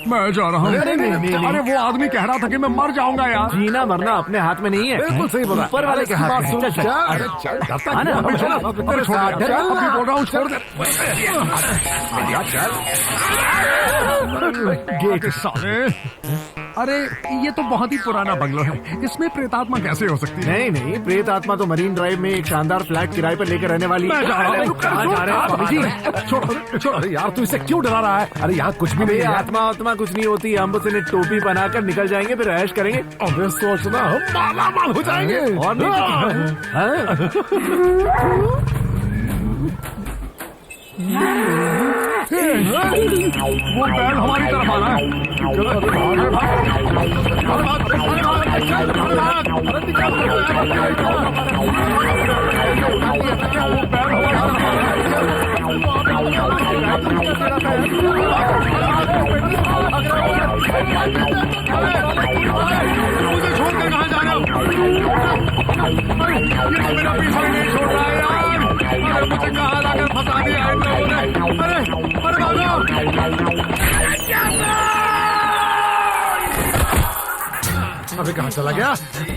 मैं जा रहा हूँ। अरे वो आदमी कह रहा था कि मैं मर जाऊंगा यार। जीना मरना अपने हाथ में नहीं है। बिल्कुल सही बोला। ऊपर वाले के हाथ में। चल चल। अरे चल, डरता हाँ ना, क्यों? अभी चल। अरे छोड़ यार, अभी बोल रहा हूँ, छोड़ दे। गेट साले। अरे ये तो बहुत ही पुराना बंगलो है, इसमें प्रेतात्मा कैसे हो सकती है? नहीं नहीं, प्रेत आत्मा तो मरीन ड्राइव में एक शानदार फ्लैट किराए पर लेकर रहने वाली मैं जा रहा हूँ। कहाँ जा रहे हैं स्वामी जी? छोड़। अरे यार तू इसे क्यों डरा रहा है? अरे यहाँ कुछ भी नहीं अरे है। आत्मा आत्मा कुछ नहीं होती, हम बस इन्हें टोपी बनाकर निकल जाएंगे, फिर ऐश करेंगे। अबे सोचना हम माला माल हो जाएंगे। और नहीं तो वो बैल हमारी तरफ आ रहा है। मुझे छोड़कर कहाँ जा रहे हो? ये तो मेरा पीछा ही नहीं छोड़ रहा है यार। अरे मुझे कहाँ लाकर फंसा दिया इन लोगों ने। अरे भागो। अबे कहाँ चला गया?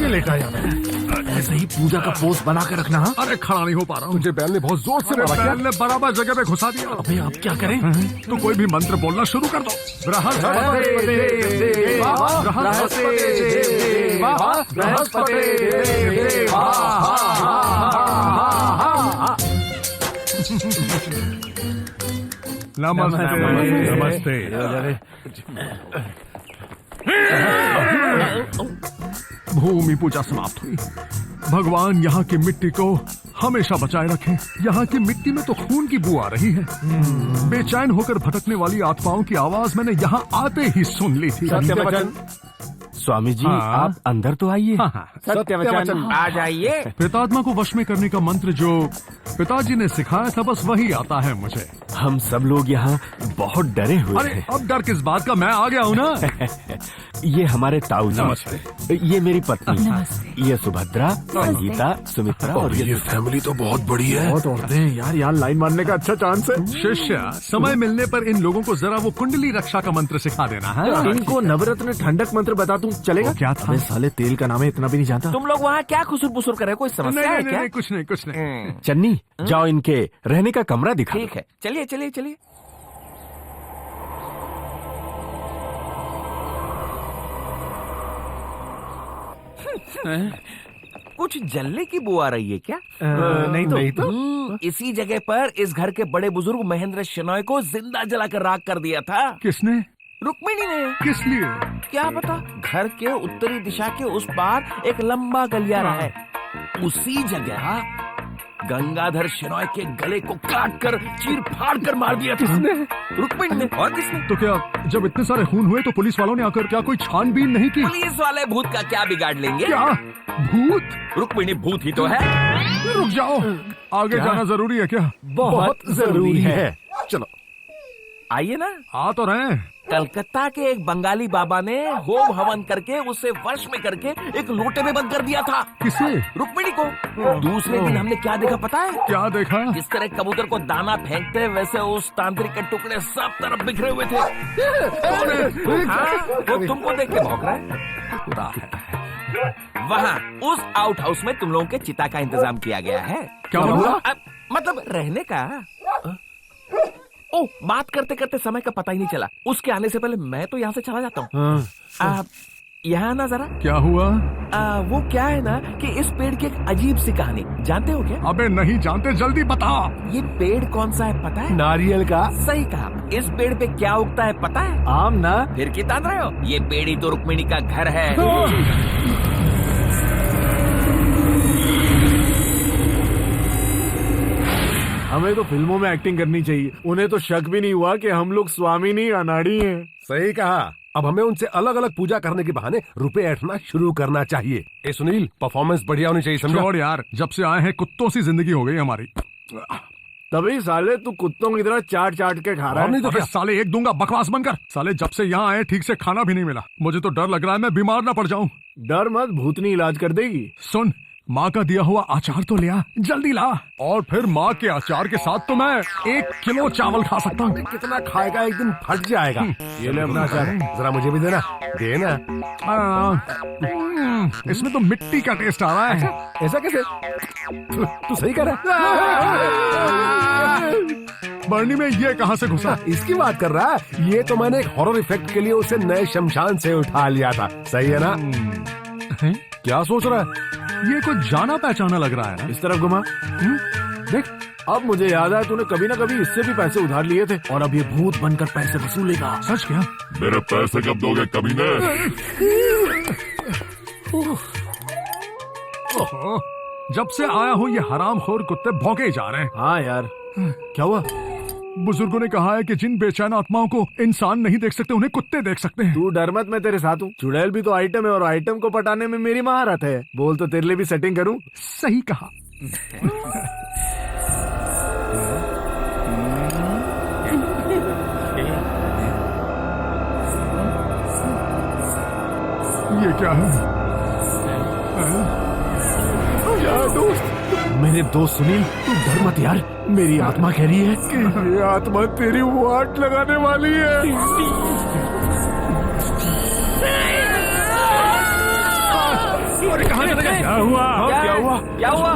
ये लेटा यहाँ। ऐसे ही पूजा का पोस्ट बना कर रखना। हाँ? अरे खड़ा नहीं हो पा रहा हूँ। तुझे बैल ने बहुत जोर से मारा क्या? बैल ने बराबर जगह पे घुसा दिया। अबे अब क्या करें? तो कोई भी मंत्र बोलना शुरू कर दो। बृहस्पति देवा, बृहस्पति देवा, बृहस्पति देवा। नमस्ते नमस्ते। भूमि पूजा समाप्त हुई। भगवान यहाँ की मिट्टी को हमेशा बचाए रखें। यहाँ की मिट्टी में तो खून की बू आ रही है। बेचैन होकर भटकने वाली आत्माओं की आवाज मैंने यहाँ आते ही सुन ली थी। सत्यवचन। स्वामी जी हाँ। आप अंदर तो आइए। सत्यवचन। आ जाइए। प्रेतात्मा को वश में करने का मंत्र जो पिताजी ने सिखाया था, बस वही आता है मुझे। हम सब लोग यहाँ बहुत डरे हुए अरे हैं। अब डर किस बात का, मैं आ गया हूँ ना। ये हमारे ताऊ जी। नमस्ते। ये मेरी पत्नी। ये सुभद्रा, संगीता, सुमित्रा और ये फैमिली तो बहुत बड़ी है। बहुत औरतें हैं यार, यहाँ लाइन मारने का अच्छा चांस है। शिष्य, समय मिलने पर इन लोगों को जरा वो कुंडली रक्षा का मंत्र सिखा देना है। इनको नवरत्न ठंडक मंत्र बता दूं चलेगा? वो क्या था? अबे साले तेल का नाम है, इतना भी नहीं जानता। तुम लोग वहाँ क्या खुसुर पुसुर कर रहे हो? कोई नहीं समस्या है नहीं क्या? नहीं, कुछ नहीं कुछ नहीं। चन्नी जाओ इनके रहने का कमरा दिखा। ठीक है, चलिए चलिए चलिए। कुछ जलने की बू आ रही है क्या? नहीं तो इसी जगह पर इस घर के बड़े बुजुर्ग महेंद्र शनॉय को जिंदा जलाकर राख कर दिया था। किसने? रुक्मिणी ने। किस लिए? क्या पता। घर के उत्तरी दिशा के उस पार एक लंबा गलियारा है, उसी जगह गंगाधर शनॉय के गले को काट कर चीर फाड़ कर मार दिया था। किसने? रुक्मिणी ने। और किसने? तो क्या जब इतने सारे खून हुए तो पुलिस वालों ने आकर क्या कोई छानबीन नहीं की? पुलिस वाले भूत का क्या बिगाड़ लेंगे? क्या भूत? रुक्मिणी भूत ही तो है। रुक जाओ, आगे जाना जरूरी है क्या? बहुत जरूरी है। चलो आइए ना। आ तो रहे हैं। कलकत्ता के एक बंगाली बाबा ने होम हवन करके उसे वश में करके एक लोटे में बंद कर दिया था। किसे? रुक्मिणी को। दूसरे दिन हमने क्या देखा पता है? क्या देखा? जिस तरह कबूतर को दाना फेंकते वैसे उस तांत्रिक के टुकड़े सब तरफ बिखरे हुए थे। हाँ, वो तुमको देख के भौंक रहा है। वहाँ उस आउट हाउस में तुम लोगों के चिता का इंतजाम किया गया है। क्या बोला? मतलब रहने का। ओ, बात करते करते समय का पता ही नहीं चला। उसके आने से पहले मैं तो यहाँ से चला जाता हूँ। आप यहाँ ना जरा। क्या हुआ? वो क्या है ना कि इस पेड़ की एक अजीब सी कहानी जानते हो क्या? अबे नहीं जानते, जल्दी बता। ये पेड़ कौन सा है पता है? नारियल का। सही कहा। इस पेड़ पे क्या उगता है पता है? आम ना। फिर की तान रहे हो? ये पेड़ ही तो रुक्मिणी का घर है। हमें तो फिल्मों में एक्टिंग करनी चाहिए। उन्हें तो शक भी नहीं हुआ कि हम लोग स्वामिनी अनाड़ी हैं। सही कहा। अब हमें उनसे अलग अलग पूजा करने के बहाने रुपए ऐंठना शुरू करना चाहिए। ए सुनील, परफॉर्मेंस बढ़िया होनी चाहिए, समझा? छोड़ यार, जब से आए हैं कुत्तों सी जिंदगी हो गई हमारी। तभी साले तू कुत्तों की तरह चाट चाट के खा रहा और है। नहीं तो अबे क्या? साले एक दूंगा, बकवास बंद कर। साले जब से यहाँ आए ठीक से खाना भी नहीं मिला। मुझे तो डर लग रहा है मैं बीमार ना पड़ जाऊं। डर मत, भूतनी इलाज कर देगी। सुन, माँ का दिया हुआ अचार तो ले आ, जल्दी ला। और फिर माँ के अचार के साथ तो मैं 1 किलो चावल खा सकता हूँ। कितना खाएगा, एक दिन फट जाएगा। ये ले अपना अचार, जरा मुझे भी देना। देना। इसमें तो मिट्टी का टेस्ट आ रहा है। ऐसा कैसे? तू सही कर रहा है। बर्नी में ये कहाँ से घुसा? इसकी बात कर रहा है। ये तो मैंने एक हॉरर इफेक्ट के लिए उसे नए शमशान से उठा लिया था। सही है ना? क्या सोच रहा है? ये कुछ जाना पहचाना लग रहा है ना। इस तरफ घुमा। देख, अब मुझे याद आया तूने कभी ना कभी इससे भी पैसे उधार लिए थे और अब ये भूत बनकर पैसे वसूलेगा। सच क्या? मेरे पैसे कब दोगे कमीने? ओहो, जब से आया हूँ ये हरामखोर कुत्ते भौंके जा रहे हैं। हाँ यार, क्या हुआ? बुजुर्गों ने कहा है कि जिन बेचैन आत्माओं को इंसान नहीं देख सकते उन्हें कुत्ते देख सकते हैं। तू डर मत, मैं तेरे साथ हूँ। चुड़ैल भी तो आइटम है और आइटम को पटाने में मेरी महारत है। बोल तो तेरे लिए भी सेटिंग करूँ? सही कहा। ये क्या है? यार दोस्त, मेरे दोस्त सुनील, तू डर मत यार। मेरी आत्मा कह रही है कि ये आत्मा तेरी वाट लगाने वाली है। कहाँ चले गए? क्या हुआ? क्या हुआ? क्या हुआ?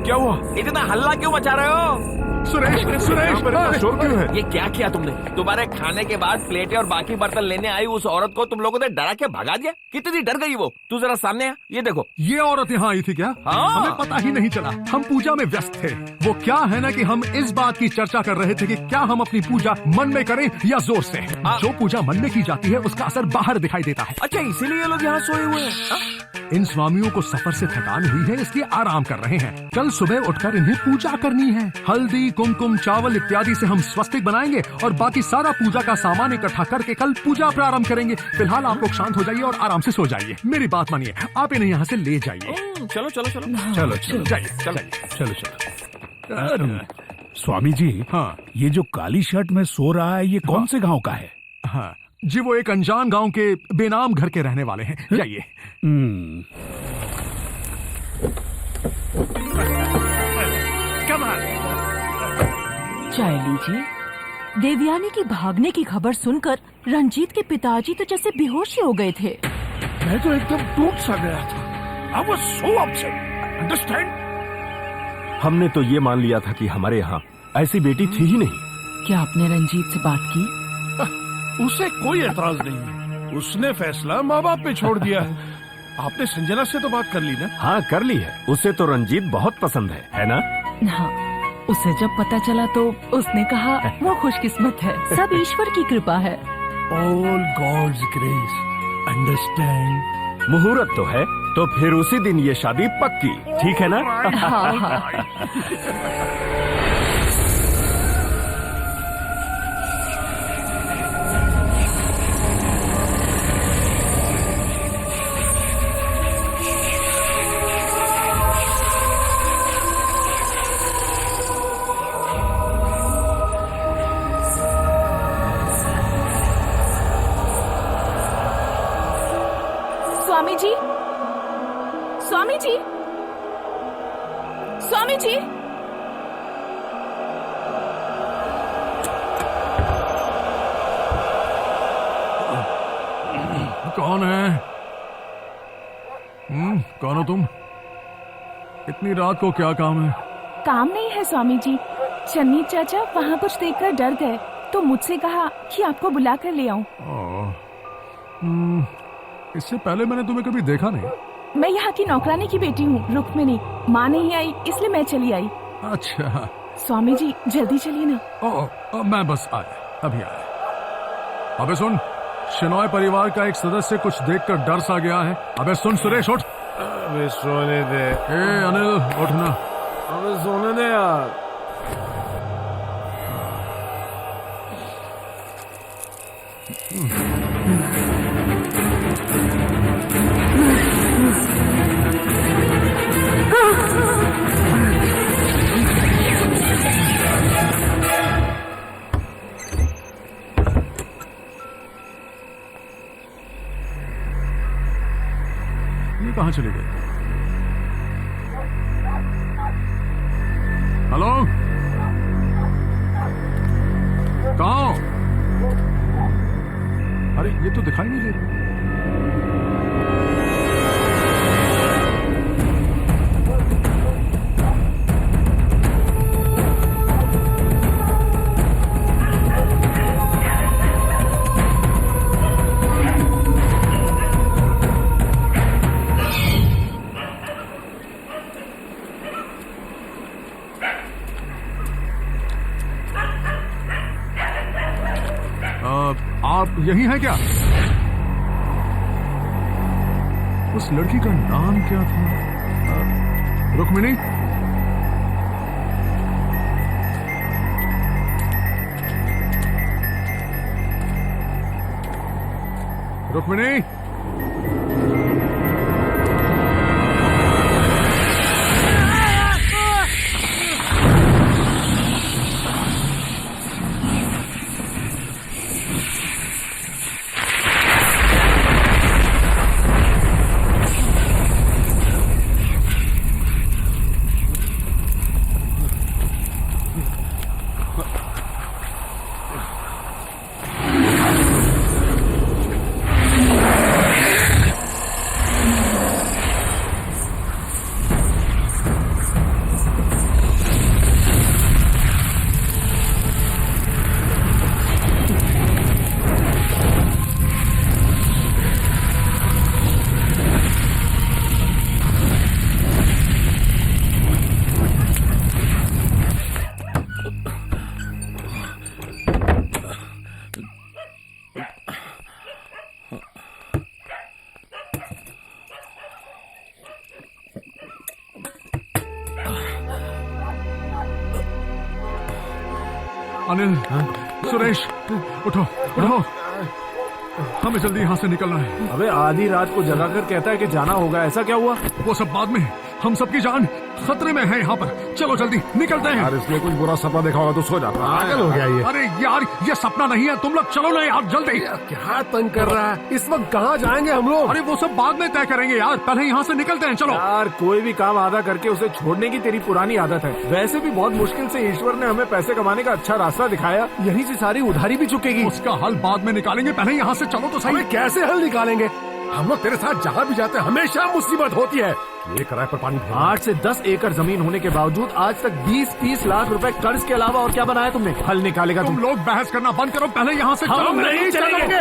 क्या हुआ? इतना हल्ला क्यों मचा रहे हो? सुरेश, सुरेश, शोर क्यों है? ये क्या किया तुमने? तुम्हारे खाने के बाद प्लेटें और बाकी बर्तन लेने आई उस औरत को तुम लोगों ने डरा के भगा दिया। कितनी डर गई वो। तू जरा सामने आ, ये देखो। ये औरत यहाँ आई थी क्या? हाँ। हमें पता ही नहीं चला। हम पूजा में व्यस्त थे। वो क्या है ना कि हम इस बात की चर्चा कर रहे थे कि क्या हम अपनी पूजा मन में करें या जोर से। हाँ। जो पूजा मन में की जाती है उसका असर बाहर दिखाई देता है। अच्छा, इसीलिए ये लोग यहाँ सोए हुए हैं। हाँ? इन स्वामियों को सफर से थकान हुई है इसलिए आराम कर रहे हैं। कल सुबह उठकर इन्हें पूजा करनी है। हल्दी, कुमकुम, चावल इत्यादि से हम स्वस्तिक बनाएंगे और बाकी सारा पूजा का सामान इकट्ठा करके कल पूजा प्रारंभ करेंगे। फिलहाल आप लोग शांत हो जाइए और आराम से सो जाइए। मेरी बात मानिए, आप इन्हें यहाँ से ले जाइए। चलो चलो चलो चलो चलो जाइए, चलो चलो। स्वामी जी, हाँ ये जो काली शर्ट में सो रहा है ये कौन से गांव का है? हाँ जी, वो एक अनजान गांव के बेनाम घर के रहने वाले हैं। जाइए। चाय लीजिए। देवयानी की भागने की खबर सुनकर रंजीत के पिताजी तो जैसे बेहोश ही हो गए थे। मैं तो एकदम टूट सा गया था। I was so upset. Understand? हमने तो ये मान लिया था कि हमारे यहाँ ऐसी बेटी थी ही नहीं। क्या आपने रंजीत से बात की? उसे कोई एतराज नहीं है। उसने फैसला माँ बाप पे छोड़ दिया है। आपने संजना से तो बात कर ली ना? हाँ, कर ली है। उसे तो रंजीत बहुत पसंद है ना? हाँ, उसे जब पता चला तो उसने कहा वो खुशकिस्मत है। सब ईश्वर की कृपा है। All God's grace. Understand? मुहूर्त तो है, तो फिर उसी दिन ये शादी पक्की, ठीक है ना? हाँ हाँ। स्वामी जी, स्वामी जी, स्वामी जी। कौन है? कौन हो तुम? इतनी रात को क्या काम है? काम नहीं है स्वामी जी। चन्नी चाचा वहाँ कुछ देखकर डर गए तो मुझसे कहा कि आपको बुला कर ले आऊं। इससे पहले मैंने तुम्हें कभी देखा नहीं। मैं यहाँ की नौकरानी की बेटी हूँ, रुक्मिणी। माँ नहीं आई इसलिए मैं चली आई। अच्छा। स्वामी जी जल्दी चलिए ना। मैं बस आया, अभी आया। अबे सुन, शिनॉय परिवार का एक सदस्य कुछ देखकर डर सा गया है। अबे सुन सुरेश, उठ। अबे सोने दे। ए अनिल, उठना। अबे सोने दे यार। ये कहाँ चले गए? हेलो, कहाँ हो? अरे ये तो दिखाई नहीं दे रहा। आप यही हैं क्या? उस लड़की का नाम क्या था? रुक्मिणी? रुक्मिणी? अनिल, सुरेश, उठो उठो, हमें जल्दी यहाँ से निकलना है। अबे आधी रात को जगाकर कहता है कि जाना होगा, ऐसा क्या हुआ? वो सब बाद में, हम सबकी जान खतरे में है यहाँ पर। चलो जल्दी निकलते हैं। यार इसने कुछ बुरा सपना देखा होगा तो सो जा। पागल हो गया ये। अरे यार ये सपना नहीं है, तुम लोग चलो ना यार जल्दी। क्या तंग कर रहा है? इस वक्त कहाँ जाएंगे हम लोग? अरे वो सब बाद में तय करेंगे यार, पहले यहाँ से निकलते हैं। चलो यार कोई भी काम आधा करके उसे छोड़ने की तेरी पुरानी आदत है। वैसे भी बहुत मुश्किल से ईश्वर ने हमें पैसे कमाने का अच्छा रास्ता दिखाया, यहीं से सारी उधारी भी चुकेगी। उसका हल बाद में निकालेंगे, पहले यहाँ से चलो तो सही। हमें कैसे हल निकालेंगे? हम लोग तेरे साथ जहाँ भी जाते हैं हमेशा मुसीबत होती है। ये किराए पर पानी 8 से 10 एकड़ जमीन होने के बावजूद आज तक 20-30 लाख रुपए कर्ज के अलावा और क्या बनाया तुमने? हल निकालेगा तुम लोग बहस करना बंद करो, पहले यहाँ से चलो। हम नहीं चलेंगे।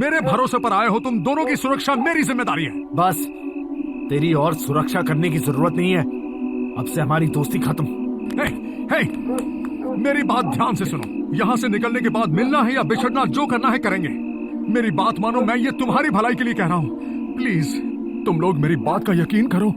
मेरे भरोसे पर आए हो तुम, दोनों की सुरक्षा मेरी जिम्मेदारी है। बस तेरी और सुरक्षा करने की जरूरत नहीं है, अब से हमारी दोस्ती खत्म। हे, हे, मेरी बात ध्यान से सुनो। यहाँ से निकलने के बाद मिलना है या बिछड़ना, जो करना है करेंगे। मेरी बात मानो, मैं ये तुम्हारी भलाई के लिए कह रहा हूँ। प्लीज तुम लोग मेरी बात का यकीन करो।